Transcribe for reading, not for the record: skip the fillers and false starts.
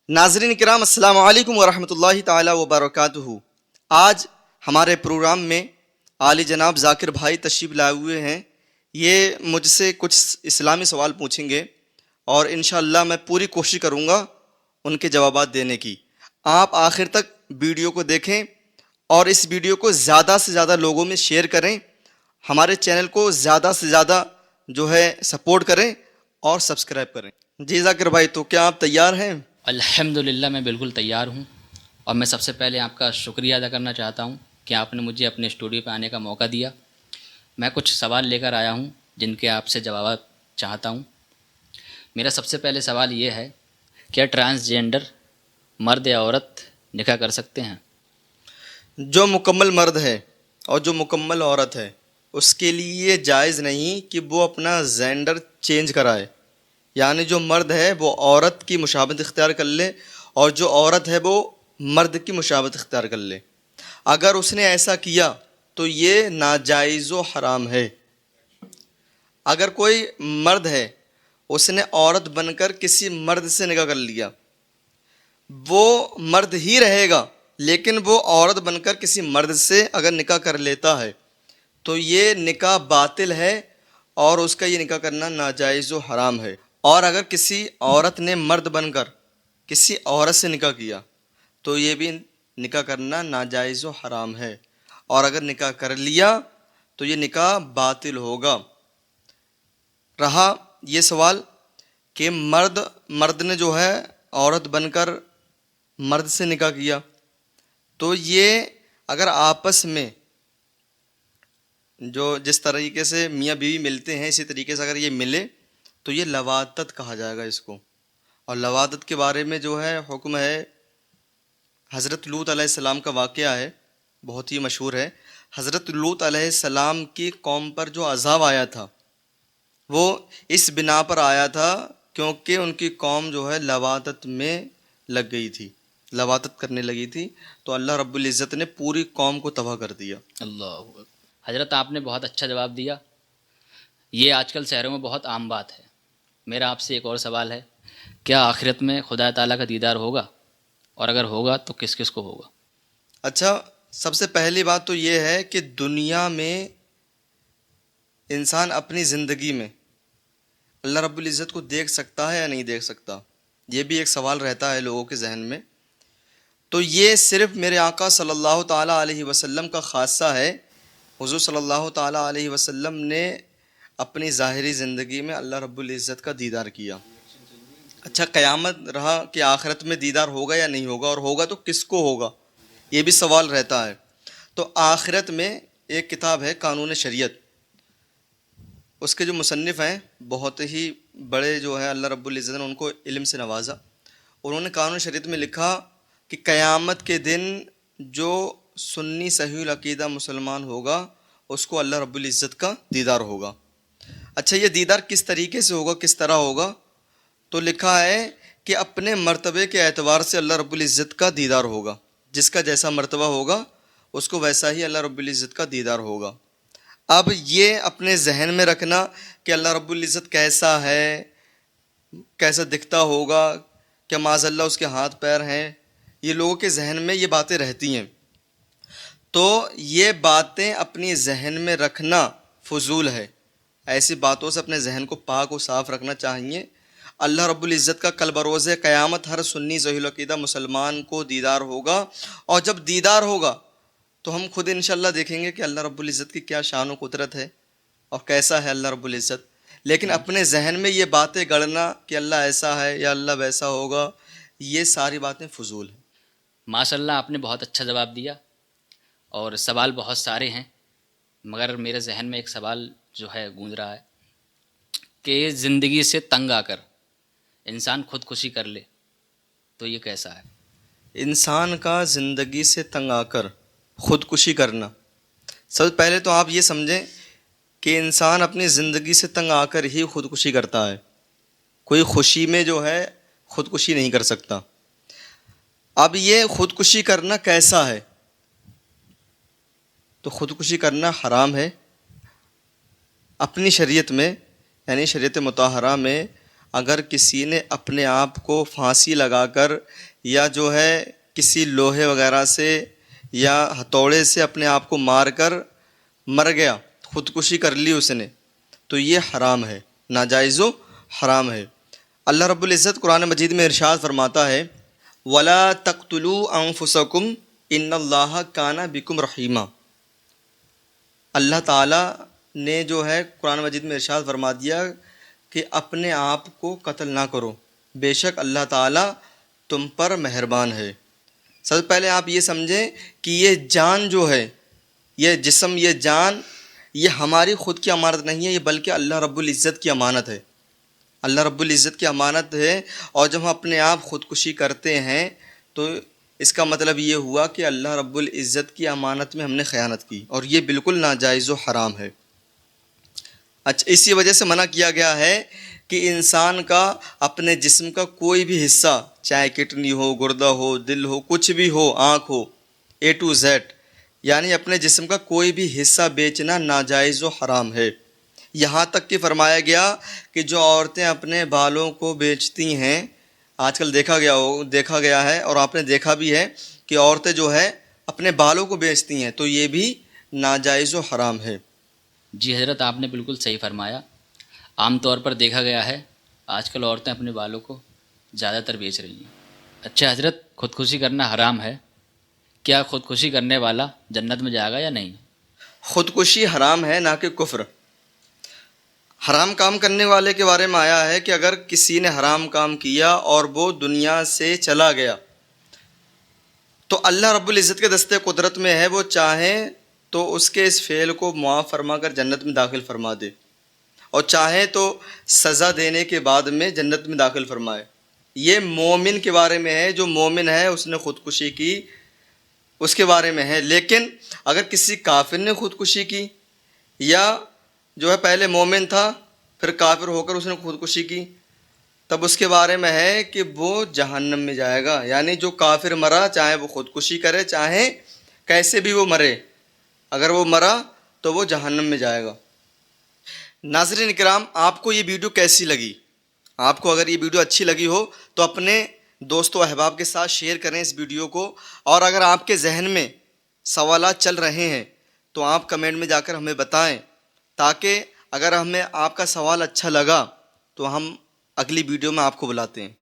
ناظرین کرام السلام علیکم ورحمۃ اللہ تعالی وبرکاتہ۔ آج ہمارے پروگرام میں عالی جناب ذاکر بھائی تشریف لائے ہوئے ہیں۔ یہ مجھ سے کچھ اسلامی سوال پوچھیں گے اور انشاءاللہ میں پوری کوشش کروں گا ان کے جوابات دینے کی۔ آپ آخر تک ویڈیو کو دیکھیں اور اس ویڈیو کو زیادہ سے زیادہ لوگوں میں شیئر کریں، ہمارے چینل کو زیادہ سے زیادہ سپورٹ کریں اور سبسکرائب کریں۔ جی ذاکر بھائی، تو کیا آپ تیار ہیں؟ الحمدللہ میں بالکل تیار ہوں، اور میں سب سے پہلے آپ کا شکریہ ادا کرنا چاہتا ہوں کہ آپ نے مجھے اپنے اسٹوڈیو پہ آنے کا موقع دیا۔ میں کچھ سوال لے کر آیا ہوں جن کے آپ سے جوابات چاہتا ہوں۔ میرا سب سے پہلے سوال یہ ہے، کیا ٹرانسجینڈر مرد یا عورت نکاح کر سکتے ہیں؟ جو مکمل مرد ہے اور جو مکمل عورت ہے اس کے لیے یہ جائز نہیں کہ وہ اپنا جینڈر چینج کرائے، یعنی جو مرد ہے وہ عورت کی مشابہت اختیار کر لے اور جو عورت ہے وہ مرد کی مشابہت اختیار کر لے۔ اگر اس نے ایسا کیا تو یہ ناجائز و حرام ہے۔ اگر کوئی مرد ہے، اس نے عورت بن کر کسی مرد سے نکاح کر لیا، وہ مرد ہی رہے گا لیکن وہ عورت بن کر کسی مرد سے اگر نکاح کر لیتا ہے تو یہ نکاح باطل ہے اور اس کا یہ نکاح کرنا ناجائز و حرام ہے۔ اور اگر کسی عورت نے مرد بن کر کسی عورت سے نکاح کیا تو یہ بھی نکاح کرنا ناجائز و حرام ہے، اور اگر نکاح کر لیا تو یہ نکاح باطل ہوگا۔ رہا یہ سوال کہ مرد نے عورت بن کر مرد سے نکاح کیا، تو یہ اگر آپس میں جس طریقے سے میاں بیوی ملتے ہیں اسی طریقے سے اگر یہ ملے تو یہ لواطت کہا جائے گا اس کو۔ اور لواطت کے بارے میں حکم ہے، حضرت لوط علیہ السلام کا واقعہ ہے، بہت ہی مشہور ہے۔ حضرت لوط علیہ السلام کی قوم پر جو عذاب آیا تھا وہ اس بنا پر آیا تھا کیونکہ ان کی قوم لواطت میں لگ گئی تھی، لواطت کرنے لگی تھی، تو اللہ رب العزت نے پوری قوم کو تباہ کر دیا۔ اللہ حضرت، آپ نے بہت اچھا جواب دیا۔ یہ آج کل شہروں میں بہت عام بات ہے۔ میرا آپ سے ایک اور سوال ہے، کیا آخرت میں خدا تعالیٰ کا دیدار ہوگا، اور اگر ہوگا تو کس کس کو ہوگا؟ اچھا، سب سے پہلی بات تو یہ ہے کہ دنیا میں انسان اپنی زندگی میں اللہ رب العزت کو دیکھ سکتا ہے یا نہیں دیکھ سکتا، یہ بھی ایک سوال رہتا ہے لوگوں کے ذہن میں۔ تو یہ صرف میرے آقا صلی اللہ تعالیٰ علیہ وسلم کا خاصہ ہے۔ حضور صلی اللہ تعالیٰ علیہ وسلم نے اپنی ظاہری زندگی میں اللہ رب العزت کا دیدار کیا۔ اچھا، قیامت رہا کہ آخرت میں دیدار ہوگا یا نہیں ہوگا، اور ہوگا تو کس کو ہوگا، یہ بھی سوال رہتا ہے۔ تو آخرت میں ایک کتاب ہے قانون شریعت، اس کے جو مصنف ہیں بہت ہی بڑے اللہ رب العزت نے ان کو علم سے نوازا۔ انہوں نے قانون شریعت میں لکھا کہ قیامت کے دن جو سنی صحیح العقیدہ مسلمان ہوگا اس کو اللہ رب العزت کا دیدار ہوگا۔ اچھا، یہ دیدار کس طریقے سے ہوگا، کس طرح ہوگا؟ تو لکھا ہے کہ اپنے مرتبے کے اعتبار سے اللہ رب العزت کا دیدار ہوگا، جس کا جیسا مرتبہ ہوگا اس کو ویسا ہی اللہ رب العزت کا دیدار ہوگا۔ اب یہ اپنے ذہن میں رکھنا کہ اللہ رب العزت کیسا ہے، کیسا دکھتا ہوگا، کیا معاذ اللہ اس کے ہاتھ پیر ہیں، یہ لوگوں کے ذہن میں یہ باتیں رہتی ہیں۔ تو یہ باتیں اپنی ذہن میں رکھنا فضول ہے، ایسی باتوں سے اپنے ذہن کو پاک و صاف رکھنا چاہیے۔ اللہ رب العزت کا کل بروز قیامت ہر سنی ذوی العقیدہ مسلمان کو دیدار ہوگا، اور جب دیدار ہوگا تو ہم خود انشاءاللہ دیکھیں گے کہ اللہ رب العزت کی کیا شان و قدرت ہے اور کیسا ہے اللہ رب العزت۔ لیکن اپنے ذہن میں یہ باتیں گڑنا کہ اللہ ایسا ہے یا اللہ ویسا ہوگا، یہ ساری باتیں فضول ہیں۔ ماشاء اللہ، آپ نے بہت اچھا جواب دیا، اور سوال بہت سارے ہیں، مگر میرے ذہن میں ایک سوال گونج رہا ہے کہ زندگی سے تنگ آ کر انسان خودکشی کر لے تو یہ کیسا ہے؟ انسان کا زندگی سے تنگ آ کر خودکشی کرنا، سب سے پہلے تو آپ یہ سمجھیں کہ انسان اپنی زندگی سے تنگ آ کر ہی خودکشی کرتا ہے، کوئی خوشی میں خودکشی نہیں کر سکتا۔ اب یہ خودکشی کرنا کیسا ہے؟ تو خودکشی کرنا حرام ہے اپنی شریعت میں، یعنی شریعت مطہرہ میں اگر کسی نے اپنے آپ کو پھانسی لگا کر یا جو ہے کسی لوہے وغیرہ سے یا ہتھوڑے سے اپنے آپ کو مار کر مر گیا، خودکشی کر لی اس نے، تو یہ حرام ہے، ناجائز و حرام ہے۔ اللہ رب العزت قرآن مجید میں ارشاد فرماتا ہے وَلَا تَقْتُلُوا أَنفُسَكُمْ إِنَّ اللَّهَ كَانَ بِكُمْ رَحِيمًا۔ اللہ تعالیٰ نے جو ہے قرآن مجید میں ارشاد فرما دیا کہ اپنے آپ کو قتل نہ کرو، بے شک اللہ تعالیٰ تم پر مہربان ہے۔ سب سے پہلے آپ یہ سمجھیں کہ یہ جان جو ہے، یہ جسم، یہ جان، یہ ہماری خود کی امانت نہیں ہے، یہ بلکہ اللہ رب العزت کی امانت ہے، اللہ رب العزت کی امانت ہے۔ اور جب ہم اپنے آپ خودکشی کرتے ہیں تو اس کا مطلب یہ ہوا کہ اللہ رب العزت کی امانت میں ہم نے خیانت کی، اور یہ بالکل ناجائز و حرام ہے۔ اچھا، اسی وجہ سے منع کیا گیا ہے کہ انسان کا اپنے جسم کا کوئی بھی حصہ، چاہے کڈنی ہو، گردہ ہو، دل ہو، کچھ بھی ہو، آنکھ ہو، A to Z، یعنی اپنے جسم کا کوئی بھی حصہ بیچنا ناجائز و حرام ہے۔ یہاں تک کہ فرمایا گیا کہ جو عورتیں اپنے بالوں کو بیچتی ہیں، آج کل دیکھا گیا ہے اور آپ نے دیکھا بھی ہے کہ عورتیں جو ہے اپنے بالوں کو بیچتی ہیں، تو یہ بھی ناجائز و حرام ہے۔ جی حضرت، آپ نے بالکل صحیح فرمایا۔ عام طور پر دیکھا گیا ہے آج کل عورتیں اپنے بالوں کو زیادہ تر بیچ رہی ہیں۔ اچھا حضرت، خودکشی کرنا حرام ہے، کیا خودکشی کرنے والا جنت میں جائے گا یا نہیں؟ خودکشی حرام ہے، نہ کہ کفر۔ حرام کام کرنے والے کے بارے میں آیا ہے کہ اگر کسی نے حرام کام کیا اور وہ دنیا سے چلا گیا تو اللہ رب العزت کے دستے قدرت میں ہے، وہ چاہے تو اس کے اس فعل کو معاف فرما کر جنت میں داخل فرما دے، اور چاہے تو سزا دینے کے بعد میں جنت میں داخل فرمائے۔ یہ مومن کے بارے میں ہے، جو مومن ہے اس نے خودکشی کی، اس کے بارے میں ہے۔ لیکن اگر کسی کافر نے خودکشی کی، یا جو ہے پہلے مومن تھا پھر کافر ہو کر اس نے خودکشی کی، تب اس کے بارے میں ہے کہ وہ جہنم میں جائے گا۔ یعنی جو کافر مرا، چاہے وہ خودکشی کرے، چاہے کیسے بھی وہ مرے، اگر وہ مرا تو وہ جہنم میں جائے گا۔ ناظرین کرام، آپ کو یہ ویڈیو کیسی لگی؟ آپ کو اگر یہ ویڈیو اچھی لگی ہو تو اپنے دوست و احباب کے ساتھ شیئر کریں اس ویڈیو کو، اور اگر آپ کے ذہن میں سوالات چل رہے ہیں تو آپ کمنٹ میں جا کر ہمیں بتائیں، تاکہ اگر ہمیں آپ کا سوال اچھا لگا تو ہم اگلی ویڈیو میں آپ کو بلاتے ہیں۔